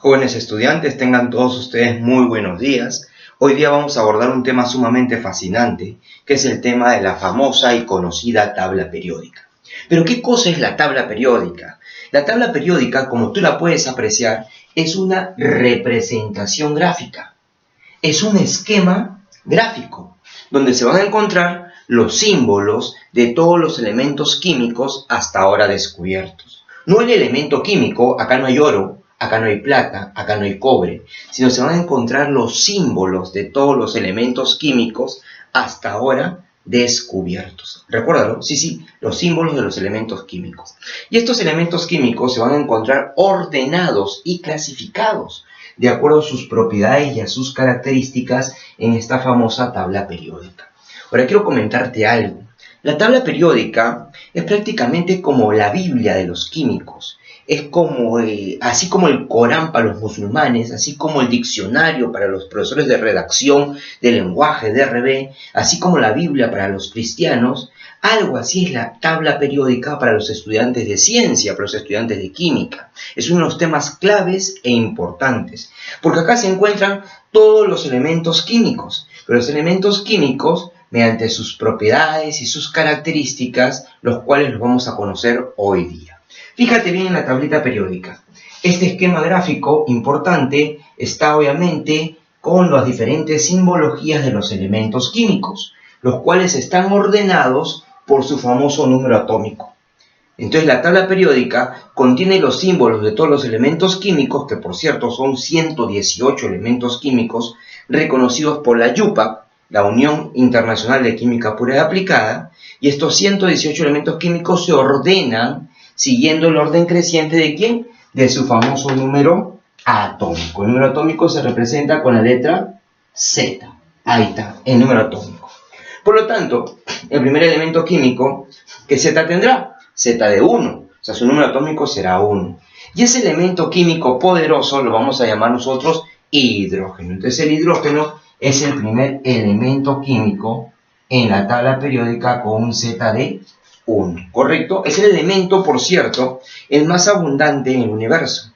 Jóvenes estudiantes, tengan todos ustedes muy buenos días. Hoy día vamos a abordar un tema sumamente fascinante, que es el tema de la famosa y conocida tabla periódica. Pero, ¿qué cosa es la tabla periódica? La tabla periódica, como tú la puedes apreciar, es una representación gráfica. Es un esquema gráfico, donde se van a encontrar los símbolos de todos los elementos químicos hasta ahora descubiertos. No el elemento químico, acá no hay oro, acá no hay plata, acá no hay cobre, sino se van a encontrar los símbolos de todos los elementos químicos hasta ahora descubiertos. Recuérdalo, sí, los símbolos de los elementos químicos. Y estos elementos químicos se van a encontrar ordenados y clasificados de acuerdo a sus propiedades y a sus características en esta famosa tabla periódica. Ahora quiero comentarte algo. La tabla periódica es prácticamente como la Biblia de los químicos. Es como, así como el Corán para los musulmanes, así como el diccionario para los profesores de redacción de lenguaje, DRB, así como la Biblia para los cristianos, algo así es la tabla periódica para los estudiantes de ciencia, para los estudiantes de química. Es uno de los temas claves e importantes, porque acá se encuentran todos los elementos químicos, pero los elementos químicos mediante sus propiedades y sus características, los cuales los vamos a conocer hoy día. Fíjate bien en la tablita periódica. Este esquema gráfico importante está obviamente con las diferentes simbologías de los elementos químicos, los cuales están ordenados por su famoso número atómico. Entonces la tabla periódica contiene los símbolos de todos los elementos químicos, que por cierto son 118 elementos químicos reconocidos por la UPAC, la Unión Internacional de Química Pura y Aplicada, y estos 118 elementos químicos se ordenan siguiendo el orden creciente ¿de quién? De su famoso número atómico. El número atómico se representa con la letra Z. Ahí está, el número atómico. Por lo tanto, el primer elemento químico, ¿qué Z tendrá? Z de 1. O sea, su número atómico será 1. Y ese elemento químico poderoso lo vamos a llamar nosotros hidrógeno. Entonces, el hidrógeno es el primer elemento químico en la tabla periódica con un Z de 1, ¿correcto? Es el elemento, por cierto, el más abundante en el universo,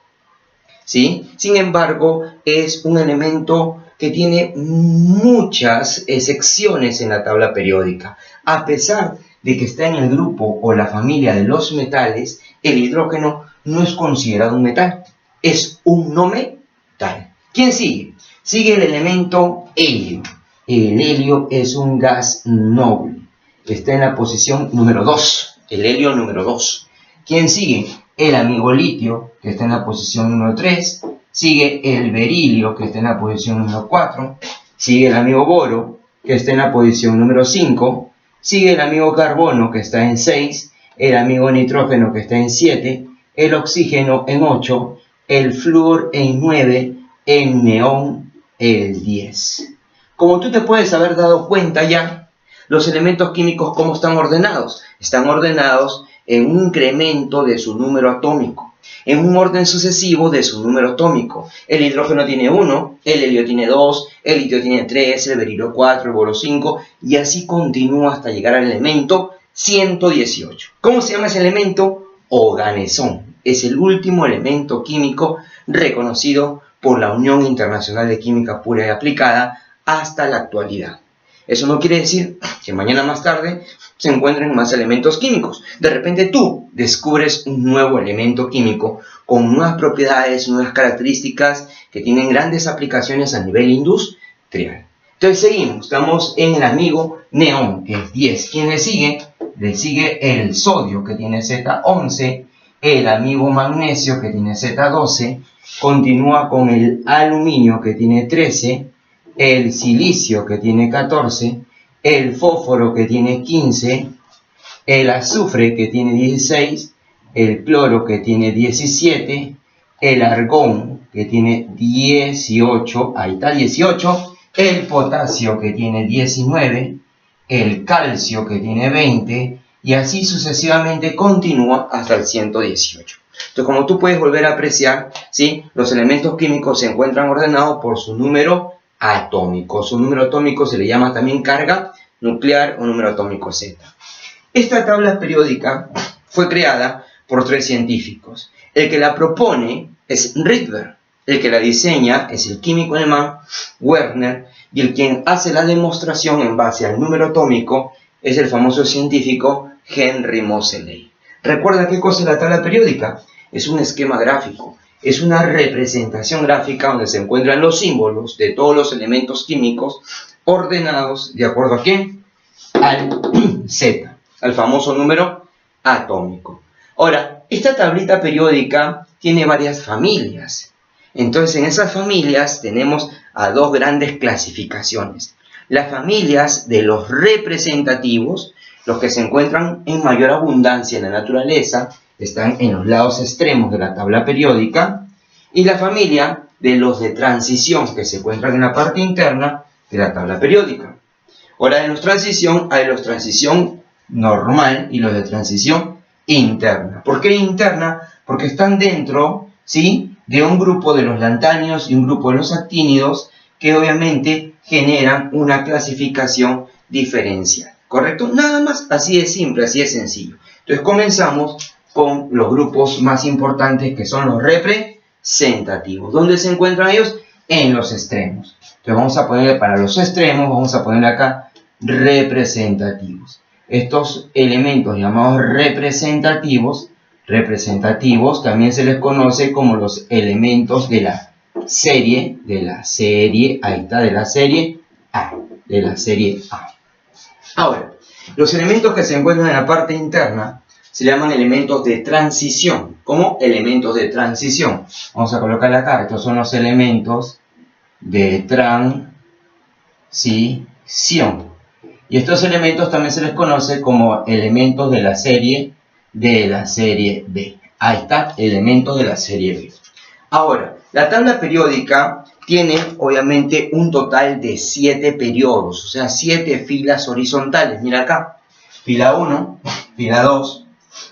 ¿sí? Sin embargo, es un elemento que tiene muchas secciones en la tabla periódica. A pesar de que está en el grupo o la familia de los metales, el hidrógeno no es considerado un metal, es un no metal. ¿Quién sigue? Sigue el elemento helio. El helio es un gas noble. Está en la posición número 2, el helio número 2. ¿Quién sigue? El amigo litio, que está en la posición número 3. Sigue el berilio, que está en la posición número 4. Sigue el amigo boro, que está en la posición número 5. Sigue el amigo carbono, que está en 6. El amigo nitrógeno, que está en 7. El oxígeno en 8. El flúor en 9. El neón en 10. Como tú te puedes haber dado cuenta ya, los elementos químicos, ¿cómo están ordenados? Están ordenados en un incremento de su número atómico, en un orden sucesivo de su número atómico. El hidrógeno tiene 1, el helio tiene 2, el litio tiene 3, el berilio 4, el boro 5, y así continúa hasta llegar al elemento 118. ¿Cómo se llama ese elemento? Oganesón. Es el último elemento químico reconocido por la Unión Internacional de Química Pura y Aplicada hasta la actualidad. Eso no quiere decir que mañana más tarde se encuentren más elementos químicos. De repente tú descubres un nuevo elemento químico con nuevas propiedades, nuevas características que tienen grandes aplicaciones a nivel industrial. Entonces seguimos, estamos en el amigo neón, que es 10. ¿Quién le sigue? Le sigue el sodio, que tiene Z11, el amigo magnesio, que tiene Z12, continúa con el aluminio, que tiene 13, el silicio, que tiene 14, el fósforo, que tiene 15, el azufre, que tiene 16, el cloro, que tiene 17, el argón, que tiene 18, ahí está 18, el potasio, que tiene 19, el calcio, que tiene 20, y así sucesivamente continúa hasta el 118. Entonces, como tú puedes volver a apreciar, ¿sí? Los elementos químicos se encuentran ordenados por su número atómico. Su número atómico se le llama también carga nuclear o número atómico Z. Esta tabla periódica fue creada por 3 científicos. El que la propone es Rydberg. El que la diseña es el químico alemán Werner, y el quien hace la demostración en base al número atómico es el famoso científico Henry Moseley. ¿Recuerda qué cosa es la tabla periódica? Es un esquema gráfico, es una representación gráfica donde se encuentran los símbolos de todos los elementos químicos ordenados de acuerdo a quién? Al Z, al famoso número atómico. Ahora, esta tablita periódica tiene varias familias. Entonces, en esas familias tenemos a dos grandes clasificaciones. Las familias de los representativos, los que se encuentran en mayor abundancia en la naturaleza, están en los lados extremos de la tabla periódica, y la familia de los de transición, que se encuentran en la parte interna de la tabla periódica. Ahora, de los transición, hay los transición normal y los de transición interna. ¿Por qué interna? Porque están dentro, ¿sí?, de un grupo de los lantánidos y un grupo de los actínidos que obviamente generan una clasificación diferencial. ¿Correcto? Nada más, así de simple, así de sencillo. Entonces comenzamos con los grupos más importantes, que son los representativos. ¿Dónde se encuentran ellos? En los extremos. Entonces vamos a ponerle para los extremos, vamos a poner acá representativos. Estos elementos llamados representativos también se les conoce como los elementos de la serie, ahí está, de la serie A. Ahora, los elementos que se encuentran en la parte interna se llaman elementos de transición. ¿Cómo? Elementos de transición. Vamos a colocarle acá, estos son los elementos de transición. Y estos elementos también se les conoce como elementos de la serie B. Ahí está, elementos de la serie B. Ahora, la tabla periódica tiene obviamente un total de 7 periodos, o sea, 7 filas horizontales. Mira acá, fila 1, fila 2,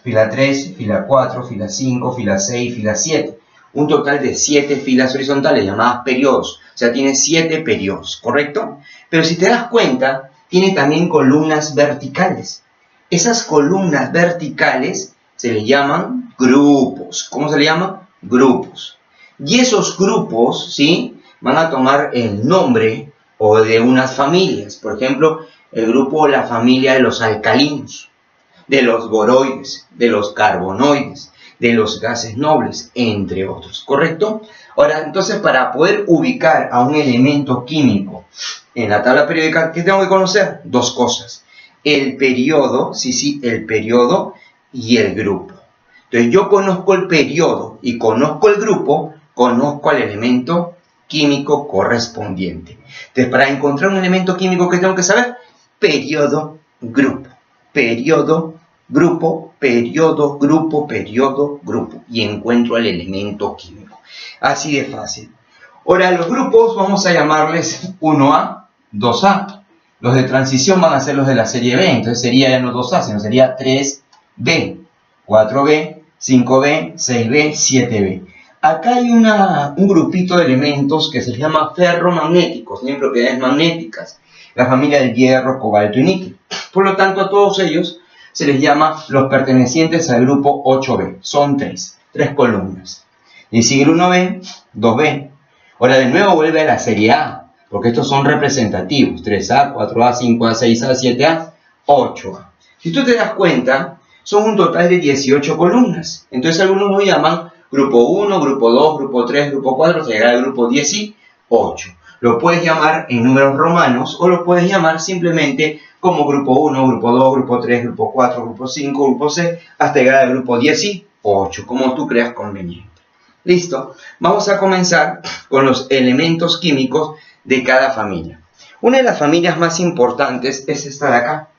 fila 3, fila 4, fila 5, fila 6, fila 7. Un total de 7 filas horizontales llamadas periodos, o sea, tiene 7 periodos, ¿correcto? Pero si te das cuenta, tiene también columnas verticales. Esas columnas verticales se les llaman grupos. ¿Cómo se le llama? Grupos. Y esos grupos, ¿sí?, van a tomar el nombre o de unas familias. Por ejemplo, el grupo o la familia de los alcalinos, de los boroides, de los carbonoides, de los gases nobles, entre otros. ¿Correcto? Ahora, entonces, para poder ubicar a un elemento químico en la tabla periódica, ¿qué tengo que conocer? Dos cosas. El periodo, el periodo y el grupo. Entonces, yo conozco el periodo y conozco el grupo, conozco al elemento químico correspondiente. Entonces, para encontrar un elemento químico, ¿qué tengo que saber? Periodo, grupo. Periodo, grupo, periodo, grupo, periodo, grupo. Y encuentro el elemento químico. Así de fácil. Ahora, los grupos vamos a llamarles 1A, 2A. Los de transición van a ser los de la serie B. Entonces sería ya no 2A, sino sería 3B, 4B, 5B, 6B, 7B. Acá hay un grupito de elementos que se llama ferromagnéticos, tienen propiedades magnéticas. La familia del hierro, cobalto y níquel. Por lo tanto, a todos ellos se les llama los pertenecientes al grupo 8B. Son tres columnas. Y sigue el 1B, 2B. Ahora de nuevo vuelve a la serie A, porque estos son representativos. 3A, 4A, 5A, 6A, 7A, 8A. Si tú te das cuenta, son un total de 18 columnas. Entonces algunos lo llaman grupo 1, grupo 2, grupo 3, grupo 4, hasta llegar al grupo 18. Lo puedes llamar en números romanos o lo puedes llamar simplemente como grupo 1, grupo 2, grupo 3, grupo 4, grupo 5, grupo 6, hasta llegar al grupo 18, como tú creas conveniente. Listo, vamos a comenzar con los elementos químicos de cada familia. Una de las familias más importantes es esta de acá,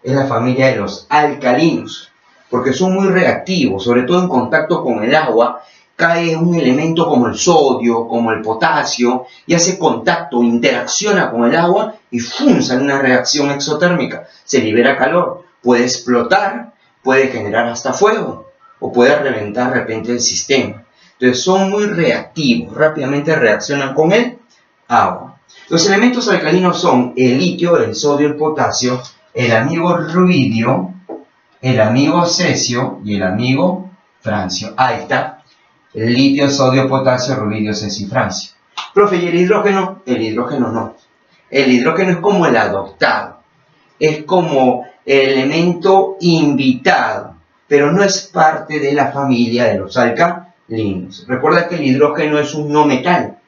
es la familia de los alcalinos, porque son muy reactivos, sobre todo en contacto con el agua. Cae un elemento como el sodio, como el potasio, y hace contacto, interacciona con el agua y ¡fum!, sale una reacción exotérmica. Se libera calor, puede explotar, puede generar hasta fuego, o puede reventar de repente el sistema. Entonces son muy reactivos, rápidamente reaccionan con el agua. Los elementos alcalinos son el litio, el sodio, el potasio, el amigo rubidio, el amigo cesio y el amigo francio. Ahí está. litio, sodio, potasio, rubidio, cesio y francio. Profe, ¿y el hidrógeno? El hidrógeno no. El hidrógeno es como el adoptado. Es como el elemento invitado, pero no es parte de la familia de los alcalinos. Recuerda que el hidrógeno es un no metal.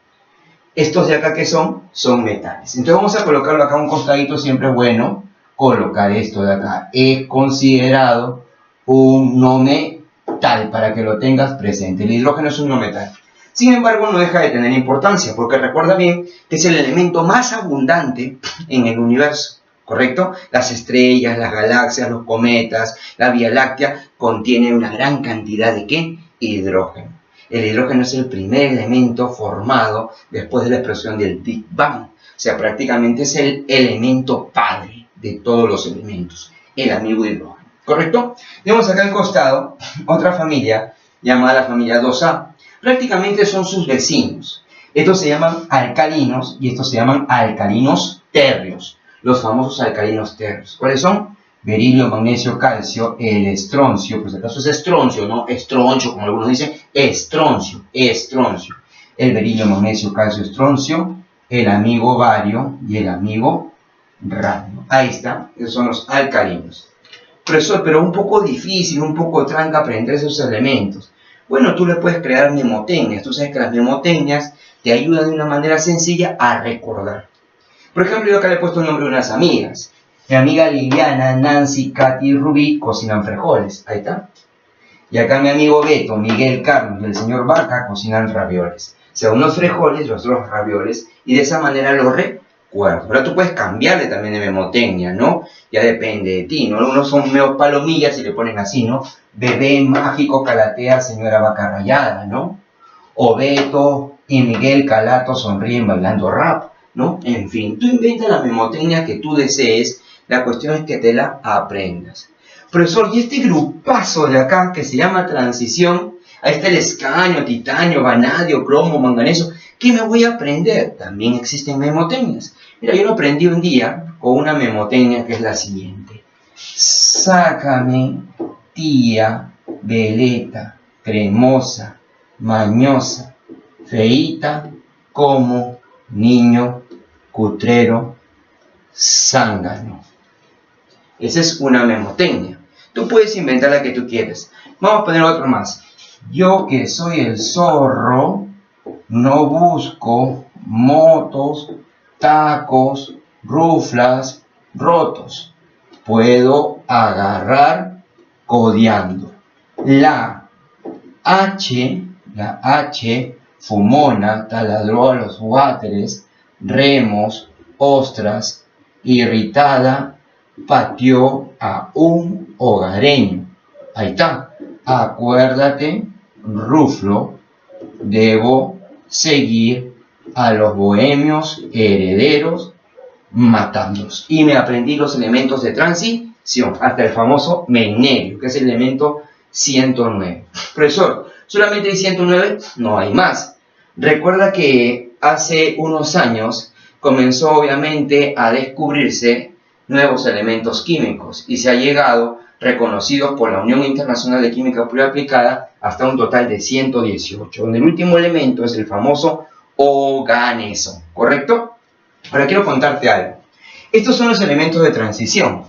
Estos de acá, ¿qué son? Son metales. Entonces vamos a colocarlo acá a un costadito. Siempre es bueno colocar esto de acá. Es considerado un no metal para que lo tengas presente. El hidrógeno es un no metal. Sin embargo, no deja de tener importancia, porque recuerda bien que es el elemento más abundante en el universo, ¿correcto? Las estrellas, las galaxias, los cometas, la Vía Láctea contienen una gran cantidad de ¿qué? Hidrógeno. El hidrógeno es el primer elemento formado después de la explosión del Big Bang. O sea, prácticamente es el elemento padre de todos los elementos, el amigo hidrógeno, ¿correcto? Tenemos acá al costado otra familia llamada la familia 2A. Prácticamente son sus vecinos. Estos se llaman alcalinos y estos se llaman alcalinos térreos. Los famosos alcalinos térreos. ¿Cuáles son? Berilio, magnesio, calcio, el estroncio. Pues acaso es estroncio, ¿no? Estroncio, como algunos dicen. Estroncio, estroncio. El berilio, magnesio, calcio, estroncio. El amigo bario y el amigo radio. Ahí está. Esos son los alcalinos. Profesor, pero un poco difícil, un poco tranca aprender esos elementos. Bueno, tú le puedes crear memotecnias. Tú sabes que las memotecnias te ayudan de una manera sencilla a recordar. Por ejemplo, yo acá le he puesto el nombre de unas amigas. Mi amiga Liliana, Nancy, Katy y Rubí cocinan frijoles. Ahí está. Y acá mi amigo Beto, Miguel, Carlos y el señor Vaca cocinan ravioles. O sea, unos frijoles, los otros ravioles. Y de esa manera lo recuerdo. Ahora tú puedes cambiarle también de memotecnia, ¿no? Ya depende de ti, ¿no? Algunos son medio palomillas y le ponen así, ¿no? Bebé mágico calatea señora Vaca rayada, ¿no? O Beto y Miguel Calato sonríen bailando rap, ¿no? En fin, tú inventa la memotecnia que tú desees. La cuestión es que te la aprendas. Profesor, y este grupazo de acá que se llama transición, ahí está el escanio, titanio, vanadio, cromo, manganeso. ¿Qué me voy a aprender? También existen memotecnias. Mira, yo lo aprendí un día con una memotecnia que es la siguiente. Sácame, tía, veleta, cremosa, mañosa, feíta, como niño, cutrero, zángano. Esa es una memotecnia. Tú puedes inventar la que tú quieras. Vamos a poner otro más. Yo que soy el zorro, no busco motos, tacos, ruflas, rotos. Puedo agarrar codeando. La H, fumona, taladró a los váteres, remos, ostras, irritada, pateó a un hogareño. Ahí está. Acuérdate, Ruflo, debo seguir a los bohemios herederos matándolos. Y me aprendí los elementos de transición, hasta el famoso megnerio, que es el elemento 109. Profesor, ¿solamente hay 109? No hay más. Recuerda que hace unos años comenzó obviamente a descubrirse nuevos elementos químicos y se ha llegado, reconocidos por la Unión Internacional de Química Pura Aplicada, hasta un total de 118, donde el último elemento es el famoso oganeso, ¿correcto? Ahora quiero contarte algo. Estos son los elementos de transición,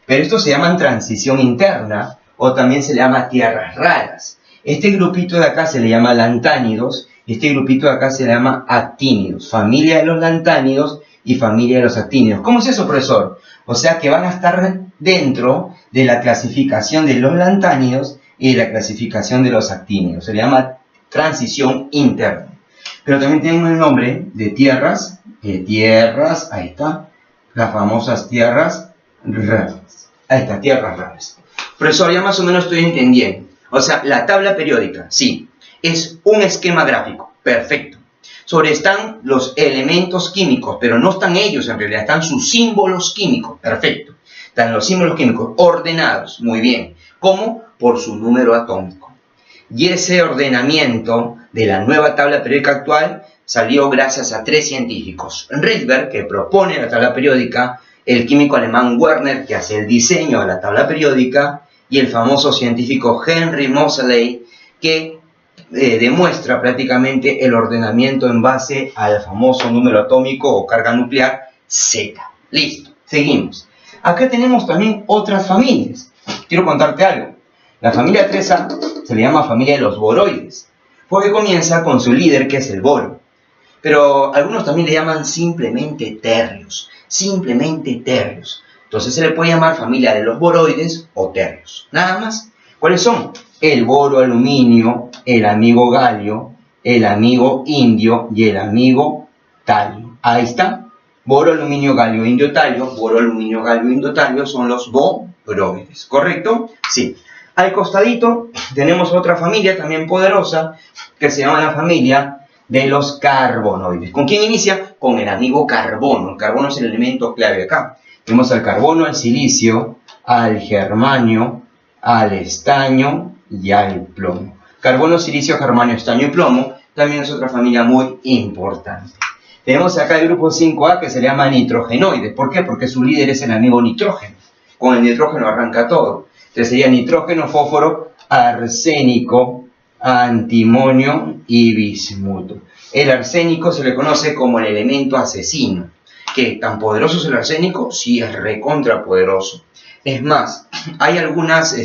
pero estos se llaman transición interna o también se le llama tierras raras. Este grupito de acá se le llama lantánidos, este grupito de acá se le llama actínidos, familia de los lantánidos y familia de los actínidos. ¿Cómo es eso, profesor? O sea que van a estar dentro de la clasificación de los lantánidos y de la clasificación de los actínidos. Se le llama transición interna. Pero también tienen el nombre de tierras, ahí está, las famosas tierras raras. Ahí está, tierras raras. Profesor, ya más o menos estoy entendiendo. O sea, la tabla periódica, sí, es un esquema gráfico, perfecto. Sobre están los elementos químicos, pero no están ellos en realidad, están sus símbolos químicos, perfecto. Están los símbolos químicos ordenados, muy bien. ¿Cómo? Por su número atómico. Y ese ordenamiento de la nueva tabla periódica actual salió gracias a 3 científicos. Rydberg, que propone la tabla periódica, el químico alemán Werner, que hace el diseño de la tabla periódica, y el famoso científico Henry Moseley, que demuestra prácticamente el ordenamiento en base al famoso número atómico o carga nuclear Z. Listo, seguimos. Acá tenemos también otras familias. Quiero contarte algo. La familia 3A se le llama familia de los boroides, porque comienza con su líder, que es el boro. Pero algunos también le llaman simplemente terrios. Simplemente terrios. Entonces se le puede llamar familia de los boroides o terrios. Nada más. ¿Cuáles son? El boro aluminio, el amigo galio, el amigo indio y el amigo talio. Ahí está. Boro, aluminio, galio, indio, talio. Boro, aluminio, galio, indio, talio son los boroides. ¿Correcto? Sí. Al costadito tenemos otra familia también poderosa que se llama la familia de los carbonoides. ¿Con quién inicia? Con el amigo carbono. El carbono es el elemento clave acá. Tenemos al carbono, al silicio, al germanio, al estaño y al plomo. Carbono, silicio, germanio, estaño y plomo también es otra familia muy importante. Tenemos acá el grupo 5A que se llama nitrogenoides. ¿Por qué? Porque su líder es el amigo nitrógeno. Con el nitrógeno arranca todo. Entonces sería nitrógeno, fósforo, arsénico, antimonio y bismuto. El arsénico se le conoce como el elemento asesino. ¿Qué tan poderoso es el arsénico? Sí, es recontra poderoso. Es más, hay algunas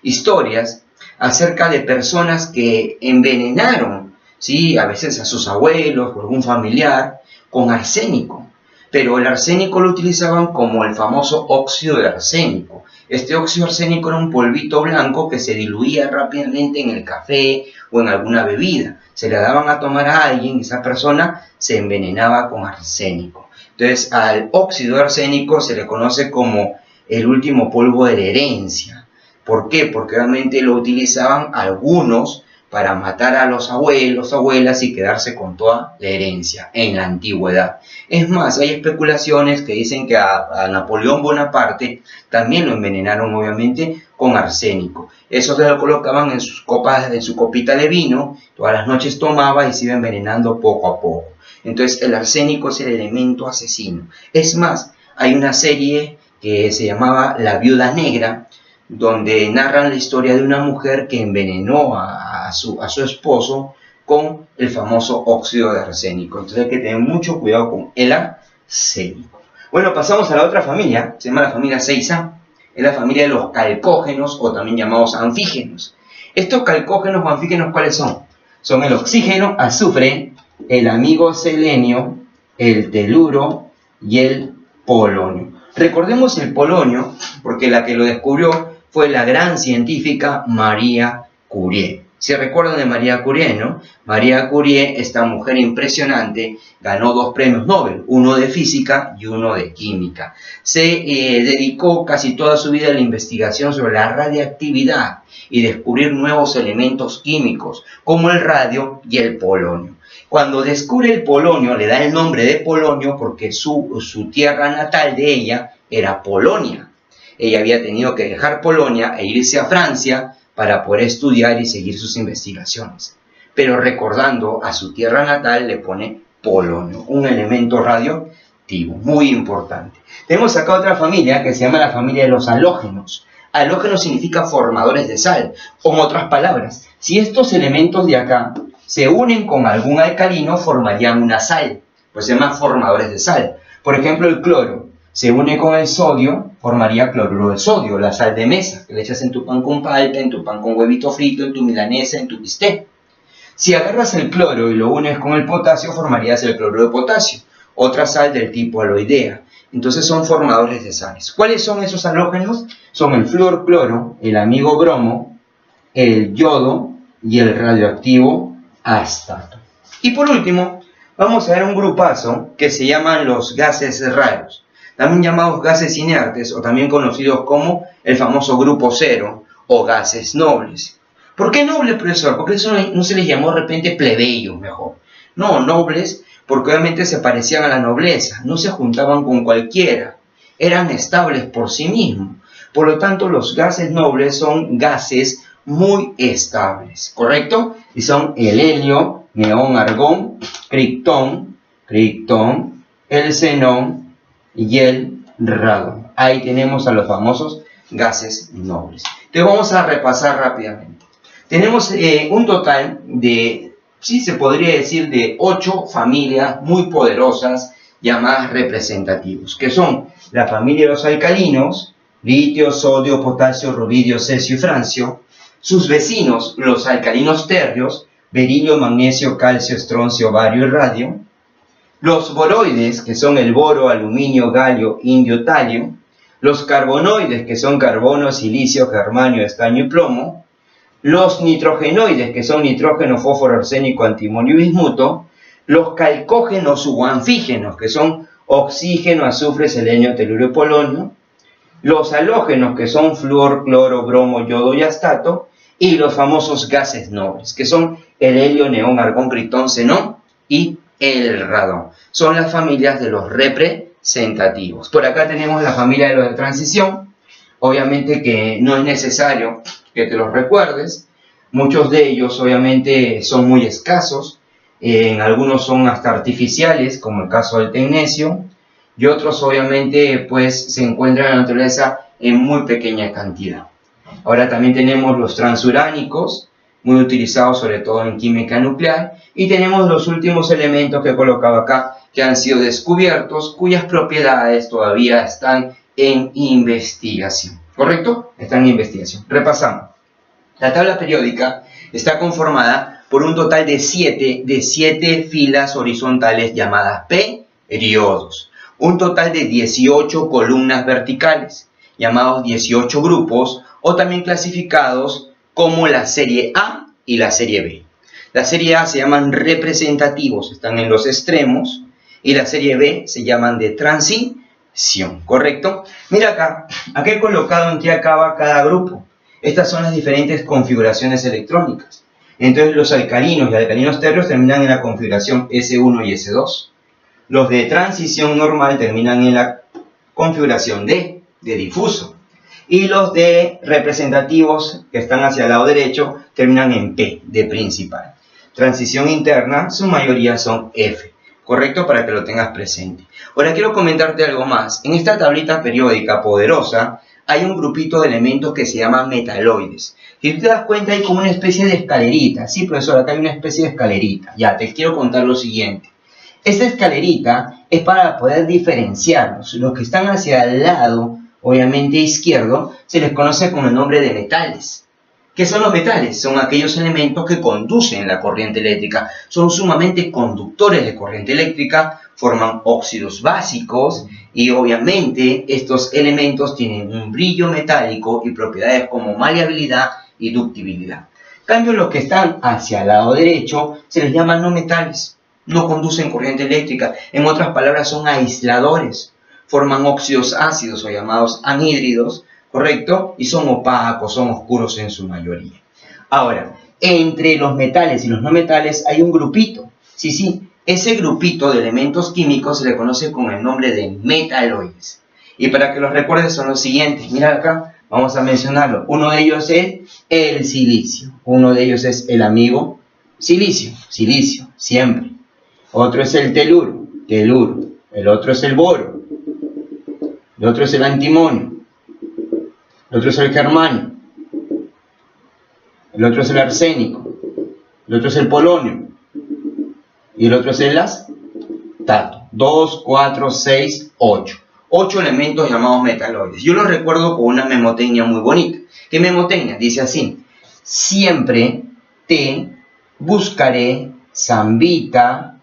historias acerca de personas que envenenaron, ¿sí?, a veces a sus abuelos o algún familiar con arsénico. Pero el arsénico lo utilizaban como el famoso óxido de arsénico. Este óxido de arsénico era un polvito blanco que se diluía rápidamente en el café o en alguna bebida. Se le daban a tomar a alguien y esa persona se envenenaba con arsénico. Entonces, al óxido de arsénico se le conoce como el último polvo de la herencia. ¿Por qué? Porque realmente lo utilizaban algunos para matar a los abuelos, abuelas y quedarse con toda la herencia en la antigüedad. Es más, hay especulaciones que dicen que a Napoleón Bonaparte también lo envenenaron obviamente con arsénico. Eso se lo colocaban en sus copas, en su copita de vino, todas las noches tomaba y se iba envenenando poco a poco. Entonces el arsénico es el elemento asesino. Es más, hay una serie que se llamaba La Viuda Negra, donde narran la historia de una mujer que envenenó a su esposo con el famoso óxido de arsénico. Entonces hay que tener mucho cuidado con el arsénico. Bueno, pasamos a la otra familia, se llama la familia 6A. Es la familia de los calcógenos o también llamados anfígenos. Estos calcógenos o anfígenos, ¿cuáles son? Son el oxígeno, azufre, el amigo selenio, el teluro y el polonio. Recordemos el polonio porque la que lo descubrió fue la gran científica María Curie. ¿Se recuerdan de María Curie, no? María Curie, esta mujer impresionante, ganó 2 premios Nobel, uno de física y uno de química. Se dedicó casi toda su vida a la investigación sobre la radiactividad y descubrir nuevos elementos químicos, como el radio y el polonio. Cuando descubre el polonio, le da el nombre de polonio porque su tierra natal de ella era Polonia. Ella había tenido que dejar Polonia e irse a Francia para poder estudiar y seguir sus investigaciones. Pero recordando a su tierra natal le pone polonio, un elemento radioactivo muy importante. Tenemos acá otra familia que se llama la familia de los halógenos. Halógeno significa formadores de sal. Con otras palabras, si estos elementos de acá se unen con algún alcalino, formarían una sal, pues se llaman formadores de sal. Por ejemplo, el cloro se une con el sodio, formaría cloruro de sodio, la sal de mesa, que le echas en tu pan con palta, en tu pan con huevito frito, en tu milanesa, en tu bistec. Si agarras el cloro y lo unes con el potasio, formarías el cloruro de potasio, otra sal del tipo aloidea. Entonces son formadores de sales. ¿Cuáles son esos halógenos? Son el fluorcloro, el amigo bromo, el yodo y el radioactivo astato. Y por último, vamos a ver un grupazo que se llaman los gases raros, también llamados gases inertes o también conocidos como el famoso grupo cero o gases nobles. ¿Por qué nobles, profesor? Porque eso no se les llamó de repente plebeyos mejor. No, nobles porque obviamente se parecían a la nobleza, no se juntaban con cualquiera, eran estables por sí mismos. Por lo tanto, los gases nobles son gases muy estables, ¿correcto? Y son el helio, neón, argón, criptón, el xenón y el radón. Ahí tenemos a los famosos gases nobles. Entonces vamos a repasar rápidamente. Tenemos un total de, sí se podría decir, de 8 familias muy poderosas llamadas representativos, que son la familia de los alcalinos, litio, sodio, potasio, rubidio, cesio y francio, sus vecinos, los alcalinos térreos, berilio, magnesio, calcio, estroncio, bario y radio, los boroides, que son el boro, aluminio, galio, indio, talio, los carbonoides, que son carbono, silicio, germanio, estaño y plomo, los nitrogenoides, que son nitrógeno, fósforo, arsénico, antimonio y bismuto, los calcógenos u anfígenos, que son oxígeno, azufre, selenio, teluro y polonio, los halógenos, que son flúor, cloro, bromo, yodo y astato, y los famosos gases nobles, que son el helio, neón, argón, criptón, xenón y el radón. Son las familias de los representativos. Por acá tenemos la familia de los de transición. Obviamente que no es necesario que te los recuerdes. Muchos de ellos obviamente son muy escasos. En algunos son hasta artificiales, como el caso del tecnecio. Y otros obviamente pues se encuentran en la naturaleza en muy pequeña cantidad. Ahora también tenemos los transuránicos, muy utilizados sobre todo en química nuclear, y tenemos los últimos elementos que he colocado acá, que han sido descubiertos, cuyas propiedades todavía están en investigación. ¿Correcto? Están en investigación. Repasamos. La tabla periódica está conformada por un total de 7 filas horizontales llamadas periodos, un total de 18 columnas verticales, llamados 18 grupos, o también clasificados como la serie A y la serie B. La serie A se llaman representativos, están en los extremos, y la serie B se llaman de transición, ¿correcto? Mira acá he colocado en qué acaba cada grupo. Estas son las diferentes configuraciones electrónicas. Entonces los alcalinos y alcalinos térreos terminan en la configuración S1 y S2. Los de transición normal terminan en la configuración D, de difuso. Y los de representativos, que están hacia el lado derecho, terminan en P, de principal. Transición interna, su mayoría son F. ¿Correcto? Para que lo tengas presente. Ahora quiero comentarte algo más. En esta tablita periódica poderosa hay un grupito de elementos que se llaman metaloides. Si tú te das cuenta, hay como una especie de escalerita. Sí, profesor, acá hay una especie de escalerita. Ya, te quiero contar lo siguiente. Esta escalerita es para poder diferenciarlos. Los que están hacia el lado, obviamente izquierdo, se les conoce con el nombre de metales. ¿Qué son los metales? Son aquellos elementos que conducen la corriente eléctrica. Son sumamente conductores de corriente eléctrica, forman óxidos básicos y obviamente estos elementos tienen un brillo metálico y propiedades como maleabilidad y ductibilidad. En cambio, los que están hacia el lado derecho se les llama no metales. No conducen corriente eléctrica. En otras palabras, son aisladores. Forman óxidos ácidos o llamados anhídridos, ¿correcto? Y son opacos, son oscuros en su mayoría. Ahora, entre los metales y los no metales hay un grupito. Sí, ese grupito de elementos químicos se le conoce con el nombre de metaloides. Y para que los recuerdes son los siguientes. Mira acá, vamos a mencionarlo. Uno de ellos es el silicio. Uno de ellos es el amigo silicio, siempre. Otro es el teluro. El otro es el boro. El otro es el antimonio. El otro es el germanio, el otro es el arsénico, el otro es el polonio y el otro es el astato. 2, 4, 6, 8. 8 elementos llamados metaloides. Yo los recuerdo con una memotecnia muy bonita. ¿Qué memotecnia? Dice así: siempre te buscaré zambita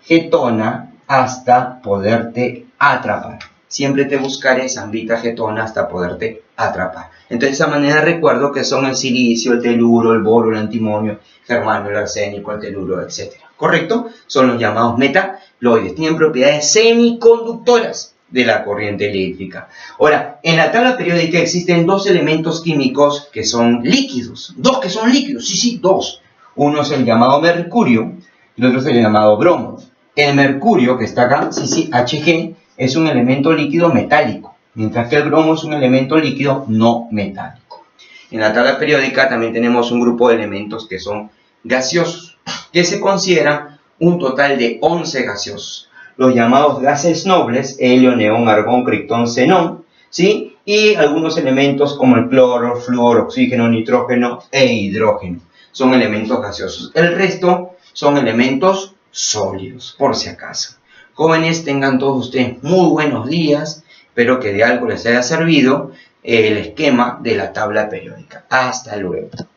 getona hasta poderte atrapar. Siempre te buscaré zambita getona hasta poderte atrapar. Entonces, de esa manera recuerdo que son el silicio, el teluro, el boro, el antimonio, el germanio, el arsénico, el teluro, etc. ¿Correcto? Son los llamados metaloides. Tienen propiedades semiconductoras de la corriente eléctrica. Ahora, en la tabla periódica existen dos elementos químicos que son líquidos. Dos que son líquidos, sí, dos. Uno es el llamado mercurio y el otro es el llamado bromo. El mercurio, que está acá, Hg, es un elemento líquido metálico, mientras que el bromo es un elemento líquido no metálico. En la tabla periódica también tenemos un grupo de elementos que son gaseosos, que se consideran un total de 11 gaseosos. Los llamados gases nobles, helio, neón, argón, criptón, xenón, ¿sí? y algunos elementos como el cloro, flúor, oxígeno, nitrógeno e hidrógeno. Son elementos gaseosos. El resto son elementos sólidos, por si acaso. Jóvenes, tengan todos ustedes muy buenos días. Espero que de algo les haya servido el esquema de la tabla periódica. Hasta luego.